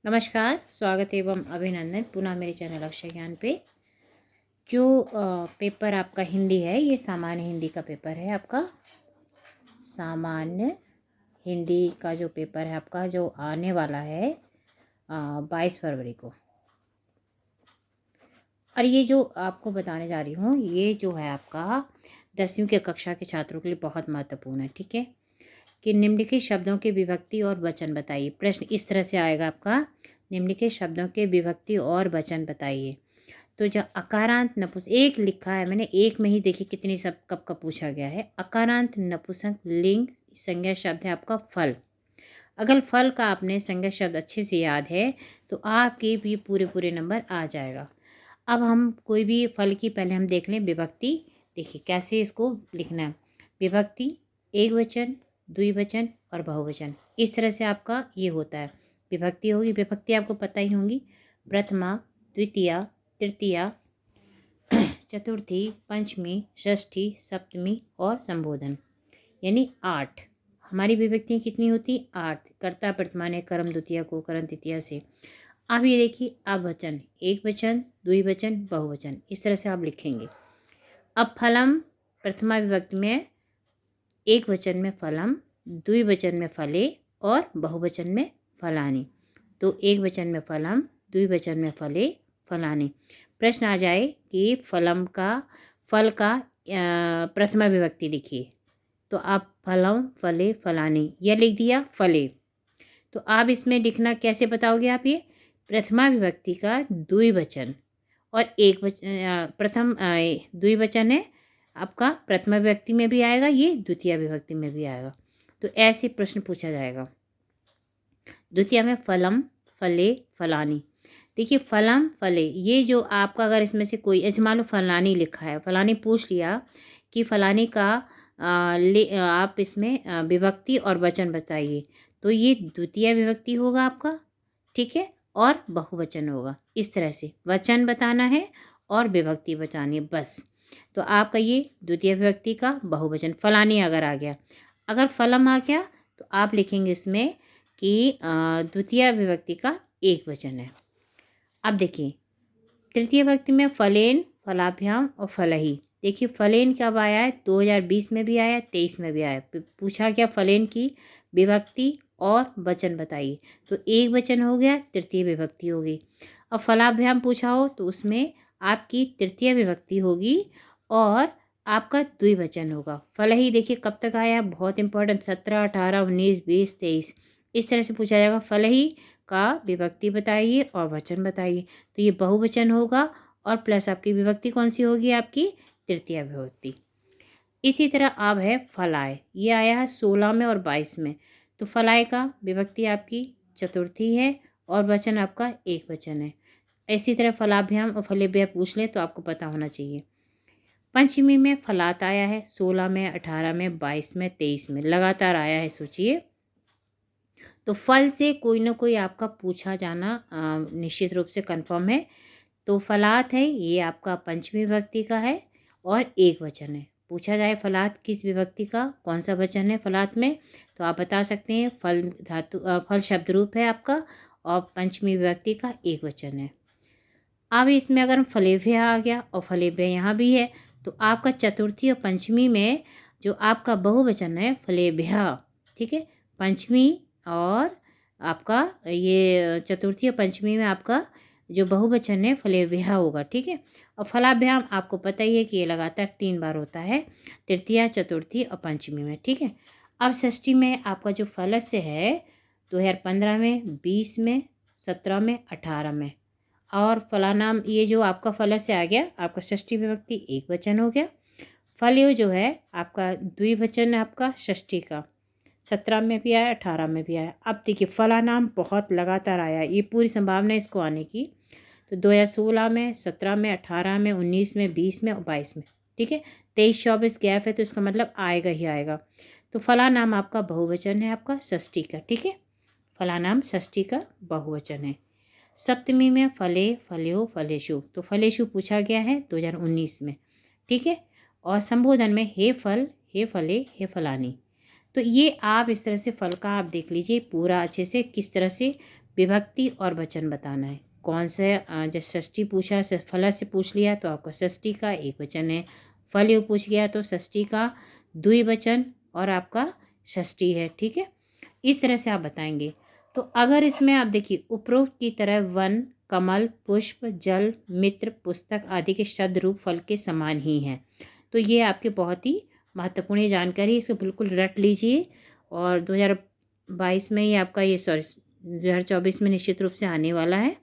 नमस्कार, स्वागत एवं अभिनंदन पुनः मेरे चैनल अक्षय ज्ञान पे। जो पेपर आपका हिंदी है, ये सामान्य हिंदी का पेपर है आपका। सामान्य हिंदी का जो पेपर है आपका, जो आने वाला है 22 फरवरी को। और ये जो आपको बताने जा रही हूँ, ये जो है आपका 10वीं के कक्षा के छात्रों के लिए बहुत महत्वपूर्ण है। ठीक है, कि निम्नलिखित शब्दों के विभक्ति और वचन बताइए। प्रश्न इस तरह से आएगा आपका, निम्नलिखित शब्दों के विभक्ति और वचन बताइए। तो जो अकारांत नपुंसक, एक लिखा है मैंने, एक में ही देखिए कितनी सब कब का पूछा गया है। अकारांत नपुंसक लिंग संज्ञा शब्द है आपका फल। अगर फल का आपने संज्ञा शब्द अच्छे से याद है तो आपके भी पूरे पूरे नंबर आ जाएगा। अब हम कोई भी फल की पहले हम देख लें विभक्ति। देखिए कैसे इसको लिखना है। विभक्ति एक वचन, द्विवचन और बहुवचन, इस तरह से आपका ये होता है। विभक्ति होगी, विभक्ति आपको पता ही होंगी। प्रथमा, द्वितीया, तृतीया, चतुर्थी, पंचमी, षष्ठी, सप्तमी और संबोधन, यानी 8। हमारी विभक्तियाँ कितनी होती? 8। कर्ता वर्तमान कर्म द्वितीया को कर्म तृतीया से। अब ये देखिए, अब वचन एक वचन, द्विवचन, बहुवचन, इस तरह से आप लिखेंगे। अब फलम प्रथमा विभक्ति में एक वचन में फलम, द्विवचन में फले और बहुवचन में फलानी। तो एक वचन में फलम, द्विवचन में फले, फलानी। प्रश्न आ जाए कि फलम का, फल का प्रथमा विभक्ति लिखिए, तो आप फलम, फले, फलानी, यह लिख दिया फले। तो आप इसमें लिखना कैसे बताओगे आप? ये प्रथमा विभक्ति का द्विवचन और एक प्रथम द्विवचन है आपका, प्रथमा विभक्ति में भी आएगा, ये द्वितीय विभक्ति में भी आएगा। तो ऐसे प्रश्न पूछा जाएगा। द्वितीय में फलम, फले, फलानी। देखिए फलम, फले, ये जो आपका, अगर इसमें से कोई ऐसे मान लो फलानी लिखा है, फलानी पूछ लिया कि फलानी का आप इसमें विभक्ति और वचन बताइए, तो ये द्वितीय विभक्ति होगा आपका। ठीक है, और बहुवचन होगा। इस तरह से वचन बताना है और विभक्ति बतानी है, बस। तो आपका ये द्वितीय विभक्ति का बहुवचन फलानी अगर आ गया। अगर फलम आ गया तो आप लिखेंगे इसमें कि द्वितीय विभक्ति का एक वचन है। अब देखिए तृतीय विभक्ति में फलेन, फलाभ्याम और फलही। देखिए फलेन कब आया है? 2020 में भी आया, 23 में भी आया। पूछा गया फलेन की विभक्ति और वचन बताइए, तो एक वचन हो गया, तृतीय विभक्ति होगी। अब फलाभ्याम पूछा हो तो उसमें आपकी तृतीय विभक्ति होगी और आपका द्विवचन होगा। फलही देखिए कब तक आया, बहुत इंपॉर्टेंट, 17, 18, 19, 20, 23, इस तरह से पूछा जाएगा। फलही का विभक्ति बताइए और वचन बताइए, तो ये बहुवचन होगा और प्लस आपकी विभक्ति कौन सी होगी? आपकी तृतीय विभक्ति। इसी तरह अब है फलाए, ये आया है 16 में और 22 में। तो फलाए का विभक्ति आपकी चतुर्थी है और वचन आपका एक वचन है। इसी तरह फलाभ्याम और फलेभ्या पूछ लें तो आपको पता होना चाहिए। पंचमी में फलात आया है, 16 में, 18 में, 22 में, 23 में, लगातार आया है, सोचिए। तो फल से कोई ना कोई आपका पूछा जाना निश्चित रूप से कंफर्म है। तो फलात है, ये आपका पंचमी विभक्ति का है और एक वचन है। पूछा जाए फलात किस विभक्ति का, कौन सा वचन है फलात में, तो आप बता सकते हैं फल धातु फल शब्द रूप है आपका और पंचमी विभक्ति का एक वचन है। अब इसमें अगर फलेभ्य आ गया और फलेभ्य यहाँ भी है, तो आपका चतुर्थी और पंचमी में जो आपका बहुवचन है फलेभ्य। ठीक है, पंचमी और आपका ये चतुर्थी और पंचमी में आपका जो बहुवचन है फलेभ्य होगा। ठीक है, और फलाभ्याम आपको पता ही है कि ये लगातार 3 बार होता है, तृतीया, चतुर्थी और पंचमी में। ठीक है, अब षष्ठी में आपका जो फलस्य है 2015 में, 20 में, 17 में, 18 में, और फलानाम, ये जो आपका फलस्य आ गया आपका षष्ठी विभक्ति एक वचन हो गया। फलयो जो है आपका द्विवचन है आपका षष्ठी का, 17 में भी आया, 18 में भी आया। अब देखिए फलानाम बहुत लगातार आया, ये पूरी संभावना है इसको आने की। तो 2016 में, 17 में, 18 में, 19 में, 20 में और 22 में। ठीक है, 23-24 गैप है, तो इसका मतलब आएगा ही आएगा। तो फलानाम आपका बहुवचन है आपका षष्ठी का। ठीक है, फलानाम षष्ठी का बहुवचन है। सप्तमी में फले, फल्यो, फलेशु, तो फलेशु पूछा गया है 2019 में। ठीक है, और संबोधन में हे फल, हे फले, हे फलानी। तो ये आप इस तरह से फल का आप देख लीजिए पूरा अच्छे से किस तरह से विभक्ति और वचन बताना है। कौन से जैसे षष्ठी पूछा, फल से पूछ लिया तो आपका षष्ठी का एक वचन है। फल पूछ गया तो षष्ठी का द्विवचन और आपका षष्ठी है। ठीक है, इस तरह से आप बताएंगे। तो अगर इसमें आप देखिए उपरोक्त की तरह वन, कमल, पुष्प, जल, मित्र, पुस्तक आदि के शब्द रूप फल के समान ही हैं। तो ये आपके बहुत ही महत्वपूर्ण जानकारी, इसको बिल्कुल रट लीजिए। और 2022 में ही आपका ये 2024 में निश्चित रूप से आने वाला है।